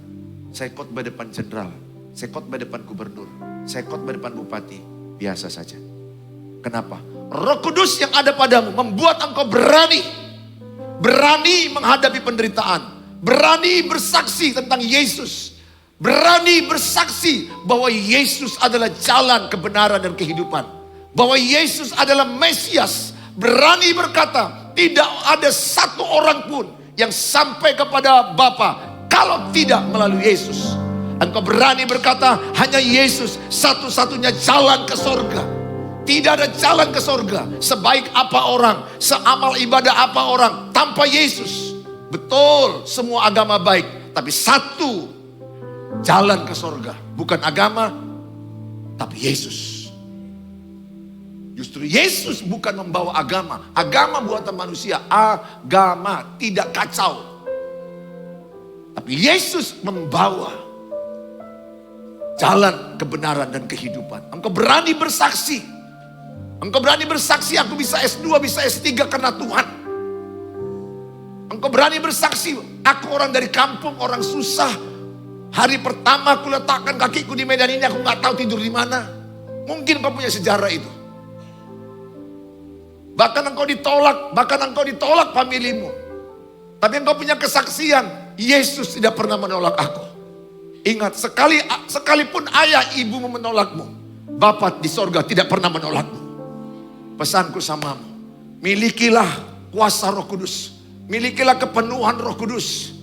saya khotbah depan jenderal. Saya khotbah depan gubernur. Saya khotbah depan bupati. Biasa saja. Kenapa? Roh Kudus yang ada padamu membuat engkau berani. Berani menghadapi penderitaan. Berani bersaksi tentang Yesus. Berani bersaksi bahwa Yesus adalah jalan kebenaran dan kehidupan. Bahwa Yesus adalah Mesias. Berani berkata, tidak ada satu orang pun yang sampai kepada Bapa kalau tidak melalui Yesus. Engkau berani berkata, hanya Yesus satu-satunya jalan ke sorga. Tidak ada jalan ke sorga. Sebaik apa orang, seamal ibadah apa orang, tanpa Yesus. Betul, semua agama baik. Tapi satu jalan ke sorga. Bukan agama, tapi Yesus. Justru Yesus bukan membawa agama. Agama buatan manusia. Agama tidak kacau. Tapi Yesus membawa jalan kebenaran dan kehidupan. Engkau berani bersaksi. Engkau berani bersaksi aku bisa S2, bisa S3 karena Tuhan. Engkau berani bersaksi aku orang dari kampung, orang susah. Hari pertama aku letakkan kakiku di medan ini aku gak tahu tidur di mana. Mungkin kau punya sejarah itu. Bahkan engkau ditolak familimu. Tapi engkau punya kesaksian, Yesus tidak pernah menolak aku. Ingat, sekalipun ayah ibumu menolakmu, Bapa di sorga tidak pernah menolakmu. Pesanku samamu, milikilah kuasa Roh Kudus. Milikilah kepenuhan Roh Kudus.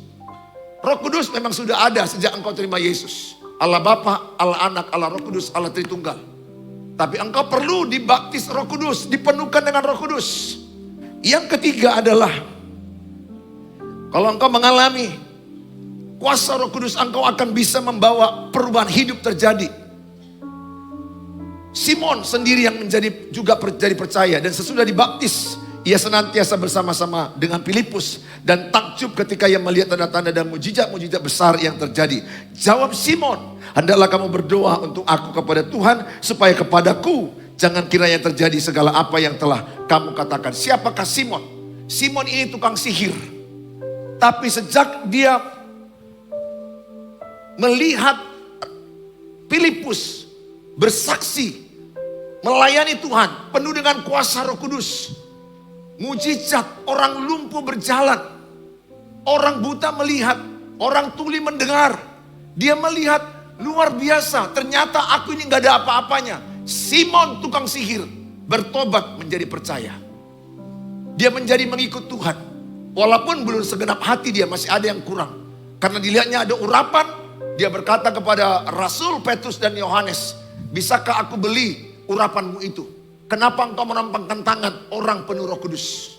Roh Kudus memang sudah ada sejak engkau terima Yesus. Allah Bapa, Allah Anak, Allah Roh Kudus, Allah Tritunggal. Tapi engkau perlu dibaptis Roh Kudus, dipenuhkan dengan Roh Kudus. Yang ketiga adalah, kalau engkau mengalami kuasa Roh Kudus, engkau akan bisa membawa perubahan hidup terjadi. Simon sendiri yang juga jadi percaya, dan sesudah dibaptis, ia senantiasa bersama-sama dengan Filipus dan takjub ketika ia melihat tanda-tanda dan mujizat-mujizat besar yang terjadi. Jawab Simon, hendaklah kamu berdoa untuk aku kepada Tuhan supaya kepadaku jangan kiranya terjadi segala apa yang telah kamu katakan. Siapakah Simon? Simon ini tukang sihir. Tapi sejak dia melihat Filipus bersaksi melayani Tuhan penuh dengan kuasa Roh Kudus, mujizat, orang lumpuh berjalan, orang buta melihat, orang tuli mendengar. Dia melihat luar biasa, ternyata aku ini gak ada apa-apanya. Simon tukang sihir bertobat menjadi percaya. Dia menjadi mengikut Tuhan. Walaupun belum segenap hati dia, masih ada yang kurang. Karena dilihatnya ada urapan, dia berkata kepada Rasul Petrus dan Yohanes, bisakah aku beli urapanmu itu? Kenapa engkau menampakkan tangan orang penuh Roh Kudus?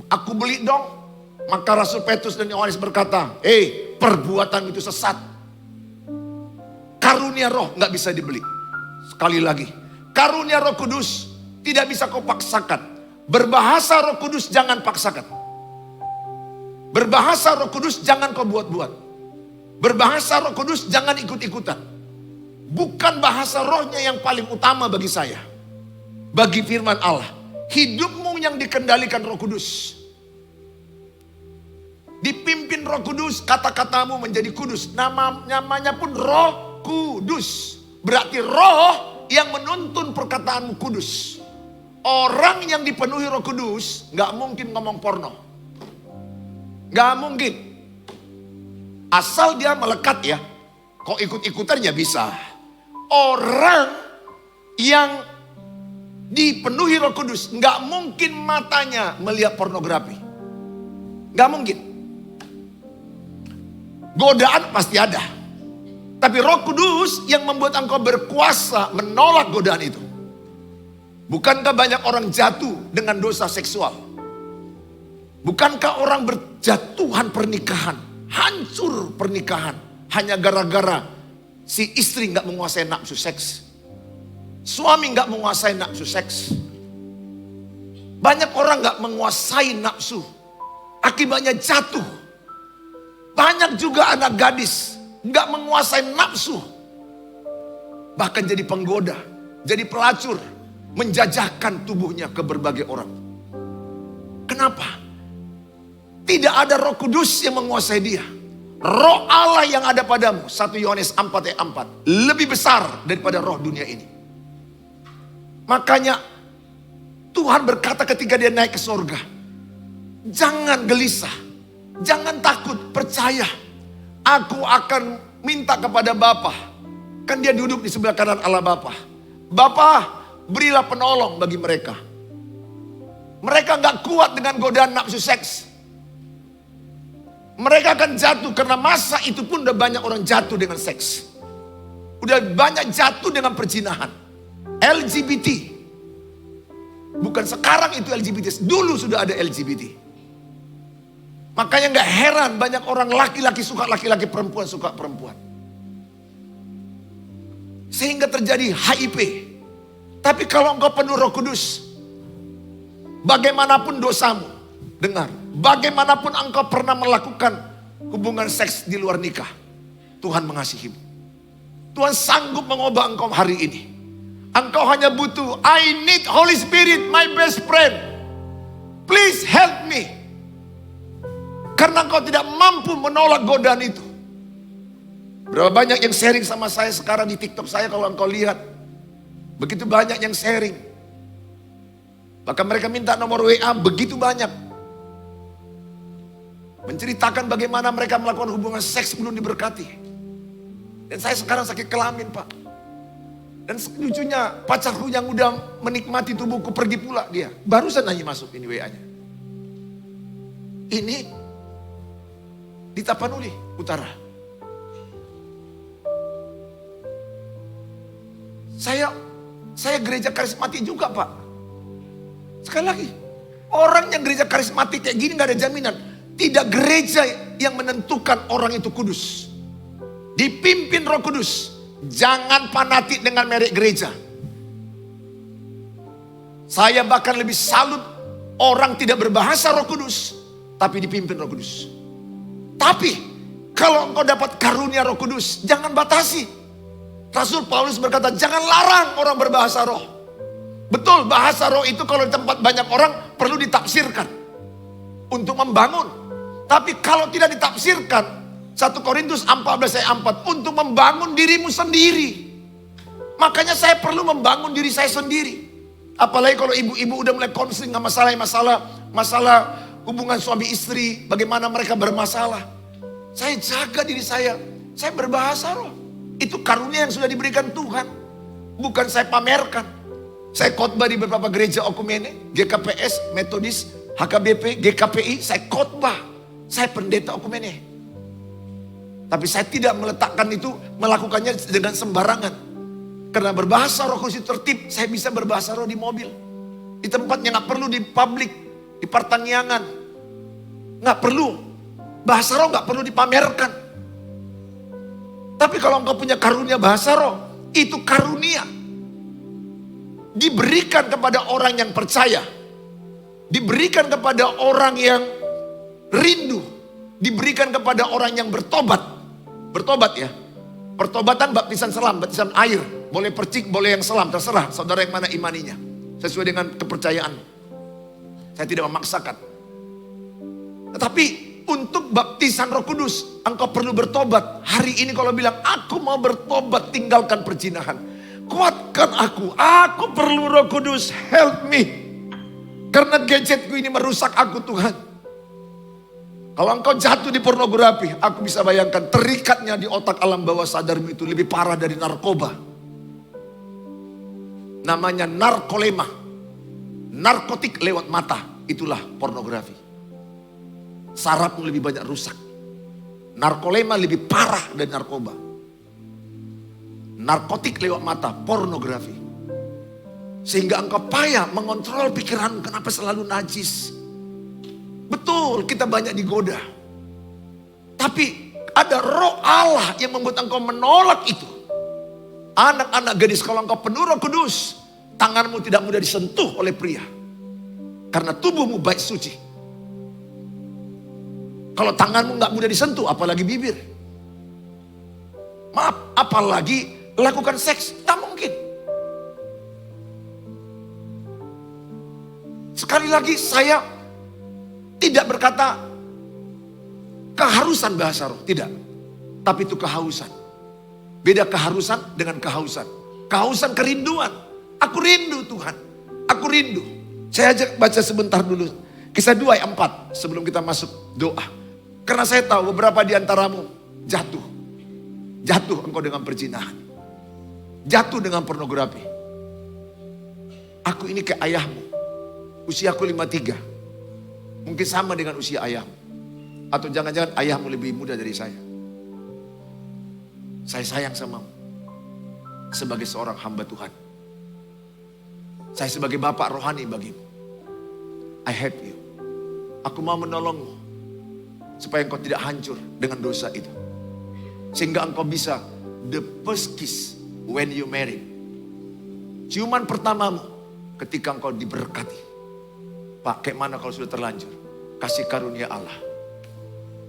Aku beli dong. Maka Rasul Petrus dan Yohanes berkata, perbuatan itu sesat. Karunia roh gak bisa dibeli. Sekali lagi, karunia Roh Kudus tidak bisa kau paksakan. Berbahasa Roh Kudus jangan paksakan. Berbahasa Roh Kudus jangan kau buat-buat. Berbahasa Roh Kudus jangan ikut-ikutan. Bukan bahasa rohnya yang paling utama bagi saya. Bagi firman Allah, hidupmu yang dikendalikan Roh Kudus. Dipimpin Roh Kudus, kata-katamu menjadi kudus. Namanya pun Roh Kudus. Berarti roh yang menuntun perkataanmu kudus. Orang yang dipenuhi Roh Kudus gak mungkin ngomong porno. Gak mungkin. Asal dia melekat ya. Kok ikut-ikutan ya bisa. Orang yang dipenuhi Roh Kudus gak mungkin matanya melihat pornografi. Gak mungkin. Godaan pasti ada. Tapi Roh Kudus yang membuat engkau berkuasa menolak godaan itu. Bukankah banyak orang jatuh dengan dosa seksual? Bukankah orang berjatuhan pernikahan, hancur pernikahan, hanya gara-gara si istri gak menguasai nafsu seks, suami gak menguasai nafsu seks. Banyak orang gak menguasai nafsu, akibatnya jatuh. Banyak juga anak gadis gak menguasai nafsu, bahkan jadi penggoda, jadi pelacur, menjajahkan tubuhnya ke berbagai orang. Kenapa? Tidak ada Roh Kudus yang menguasai dia. Roh Allah yang ada padamu, 1 Yohanes 4 ayat 4, lebih besar daripada roh dunia ini. Makanya Tuhan berkata ketika dia naik ke sorga, jangan gelisah, jangan takut, percaya. Aku akan minta kepada Bapa. Kan dia duduk di sebelah kanan Allah Bapa. Bapa, berilah penolong bagi mereka. Mereka gak kuat dengan godaan nafsu seks. Mereka akan jatuh karena masa itu pun udah banyak orang jatuh dengan seks. Udah banyak jatuh dengan perzinahan. LGBT. Bukan sekarang itu LGBT, dulu sudah ada LGBT. Makanya gak heran banyak orang laki-laki suka laki-laki, perempuan suka perempuan. Sehingga terjadi HIV. Tapi kalau engkau penuh Roh Kudus, bagaimanapun dosamu, dengar, bagaimanapun engkau pernah melakukan hubungan seks di luar nikah, Tuhan mengasihimu. Tuhan sanggup mengubah engkau hari ini. Engkau hanya butuh, I need Holy Spirit, my best friend. Please help me. Karena engkau tidak mampu menolak godaan itu. Berapa banyak yang sharing sama saya sekarang di TikTok saya, kalau engkau lihat. Begitu banyak yang sharing. Bahkan mereka minta nomor WA, begitu banyak. Menceritakan bagaimana mereka melakukan hubungan seks belum diberkati. Dan saya sekarang sakit kelamin, Pak. Dan lucunya pacarku yang udah menikmati tubuhku pergi pula dia. Barusan aja masuk ini WA-nya. Ini di Tapanuli Utara. Saya gereja karismatik juga, Pak. Sekali lagi, orang yang gereja karismatik kayak gini gak ada jaminan. Tidak gereja yang menentukan orang itu kudus. Dipimpin Roh Kudus. Jangan fanatik dengan merek gereja. Saya bahkan lebih salut orang tidak berbahasa Roh Kudus, tapi dipimpin Roh Kudus. Tapi kalau engkau dapat karunia Roh Kudus, jangan batasi. Rasul Paulus berkata, jangan larang orang berbahasa roh. Betul, bahasa roh itu kalau di tempat banyak orang perlu ditafsirkan untuk membangun. Tapi kalau tidak ditafsirkan, 1 Korintus 14 ayat 4, untuk membangun dirimu sendiri. Makanya saya perlu membangun diri saya sendiri. Apalagi kalau ibu-ibu udah mulai konseling masalah hubungan suami istri, bagaimana mereka bermasalah. Saya jaga diri saya berbahasa roh. Itu karunia yang sudah diberikan Tuhan. Bukan saya pamerkan. Saya khotbah di beberapa gereja okumene, GKPS, Metodis, HKBP, GKPI, saya khotbah. Saya pendeta okumene. Tapi saya tidak meletakkan itu, melakukannya dengan sembarangan. Karena berbahasa roh kudus itu tertib, saya bisa berbahasa roh di mobil. Di tempat yang gak perlu di publik, di pertaniangan. Gak perlu. Bahasa roh gak perlu dipamerkan. Tapi kalau engkau punya karunia bahasa roh, itu karunia. Diberikan kepada orang yang percaya. Diberikan kepada orang yang rindu. Diberikan kepada orang yang bertobat. Bertobat ya. Pertobatan baptisan selam, baptisan air. Boleh percik, boleh yang selam, terserah saudara yang mana imaninya. Sesuai dengan kepercayaan. Saya tidak memaksakan. Tetapi untuk baptisan Roh Kudus, engkau perlu bertobat. Hari ini kalau bilang, aku mau bertobat, tinggalkan perzinahan. Kuatkan aku perlu Roh Kudus, help me. Karena gadgetku ini merusak aku Tuhan. Kalau engkau jatuh di pornografi, aku bisa bayangkan terikatnya di otak alam bawah sadarmu itu lebih parah dari narkoba. Namanya narkolema. Narkotik lewat mata, itulah pornografi. Sarafmu lebih banyak rusak. Narkolema lebih parah dari narkoba. Narkotik lewat mata, pornografi. Sehingga engkau payah mengontrol pikiran, kenapa selalu najis. Betul, kita banyak digoda. Tapi ada roh Allah yang membuat engkau menolak itu. Anak-anak gadis, kalau engkau penuh Roh Kudus, tanganmu tidak mudah disentuh oleh pria. Karena tubuhmu baik suci. Kalau tanganmu nggak mudah disentuh, apalagi bibir. Maaf, apalagi lakukan seks, tak mungkin. Sekali lagi saya tidak berkata keharusan bahasa roh, tidak. Tapi itu kehausan. Beda keharusan dengan kehausan. Kehausan kerinduan. Aku rindu Tuhan, aku rindu. Saya ajak baca sebentar dulu. Kisah 2 ayat 4 sebelum kita masuk doa. Karena saya tahu beberapa di antaramu jatuh. Jatuh engkau dengan perzinahan. Jatuh dengan pornografi. Aku ini kayak ayahmu. Usiaku 53. Mungkin sama dengan usia ayahmu. Atau jangan-jangan ayahmu lebih muda dari saya. Saya sayang samamu. Sebagai seorang hamba Tuhan. Saya sebagai bapak rohani bagimu. I help you. Aku mau menolongmu. Supaya engkau tidak hancur dengan dosa itu. Sehingga engkau bisa the first kiss when you married. Ciuman pertamamu ketika engkau diberkati. Pak, kayak mana kalau sudah terlanjur? Kasih karunia Allah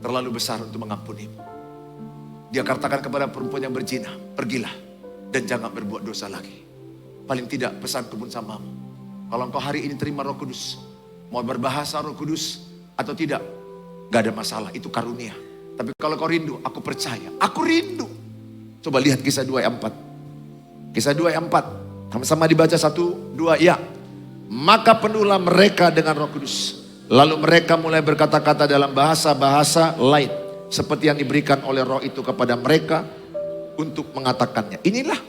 terlalu besar untuk mengampunimu. Dia katakan kepada perempuan yang berzina, pergilah dan jangan berbuat dosa lagi. Paling tidak pesanku pun samamu. Kalau engkau hari ini terima Roh Kudus, mau berbahasa Roh Kudus atau tidak, gak ada masalah, itu karunia. Tapi kalau kau rindu, aku percaya. Aku rindu. Coba lihat kisah 2 ayat 4. Kisah 2 ayat 4. Sama-sama dibaca 1, 2, ya. Maka penuhlah mereka dengan Roh Kudus. Lalu mereka mulai berkata-kata dalam bahasa-bahasa lain. Seperti yang diberikan oleh Roh itu kepada mereka untuk mengatakannya. Inilah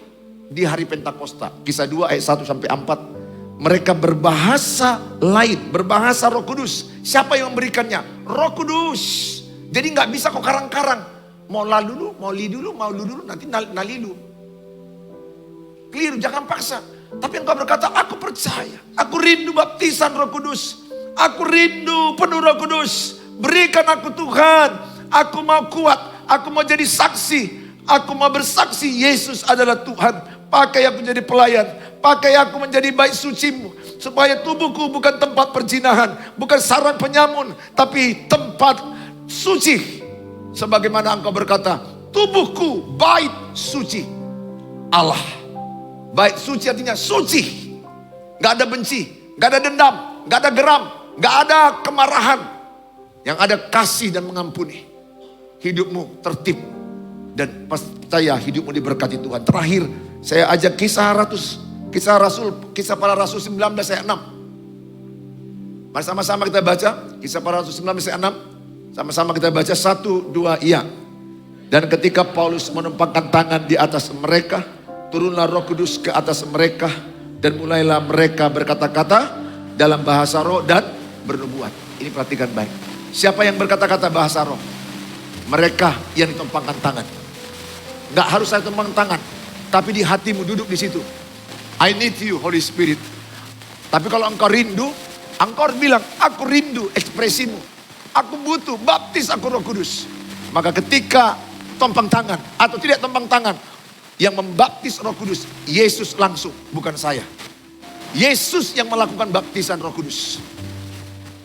di hari Pentakosta. Kisah 2 ayat 1 sampai 4. Mereka berbahasa lain, berbahasa Roh Kudus. Siapa yang memberikannya? Roh Kudus. Jadi nggak bisa kok karang-karang. Mau lalu dulu, mau li dulu, mau lu dulu, nanti nalilu. Keliru, jangan paksa. Tapi engkau berkata, aku percaya. Aku rindu baptisan Roh Kudus. Aku rindu penuh Roh Kudus. Berikan aku Tuhan. Aku mau kuat. Aku mau jadi saksi. Aku mau bersaksi Yesus adalah Tuhan. Pakai aku jadi pelayan. Pakai aku menjadi bait sucimu. Supaya tubuhku bukan tempat perzinahan. Bukan sarang penyamun. Tapi tempat suci. Sebagaimana engkau berkata, tubuhku bait suci Allah. Bait suci artinya suci. Gak ada benci, gak ada dendam, gak ada geram, gak ada kemarahan. Yang ada kasih dan mengampuni. Hidupmu tertib. Dan percaya hidupmu diberkati Tuhan. Terakhir saya ajak kisah para rasul 19 ayat 6. Mari sama-sama kita baca kisah para rasul 19 ayat 6. Sama-sama kita baca 1, 2, iya. Dan ketika Paulus menumpangkan tangan di atas mereka, turunlah Roh Kudus ke atas mereka. Dan mulailah mereka berkata-kata dalam bahasa roh dan bernubuat. Ini perhatikan baik. Siapa yang berkata-kata bahasa roh? Mereka yang ditumpangkan tangan. Gak harus saya tumpang tangan. Tapi di hatimu duduk di situ. I need you Holy Spirit. Tapi kalau engkau rindu, engkau harus bilang, aku rindu ekspresimu. Aku butuh baptis aku Roh Kudus. Maka ketika tumpang tangan atau tidak tumpang tangan, yang membaptis Roh Kudus, Yesus langsung, bukan saya. Yesus yang melakukan baptisan Roh Kudus.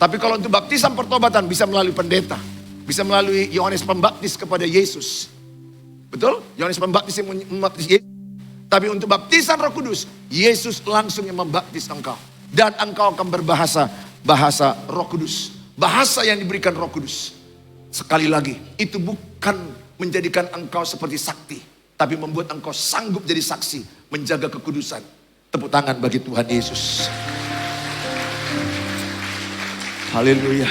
Tapi kalau untuk baptisan pertobatan bisa melalui pendeta. Bisa melalui Yohanes Pembaptis kepada Yesus. Betul? Yohanes Pembaptis yang membaptis Yesus. Tapi untuk baptisan Roh Kudus, Yesus langsung yang membaptis engkau. Dan engkau akan berbahasa bahasa Roh Kudus. Bahasa yang diberikan Roh Kudus. Sekali lagi, itu bukan menjadikan engkau seperti sakti. Tapi membuat engkau sanggup jadi saksi. Menjaga kekudusan. Tepuk tangan bagi Tuhan Yesus. Haleluya.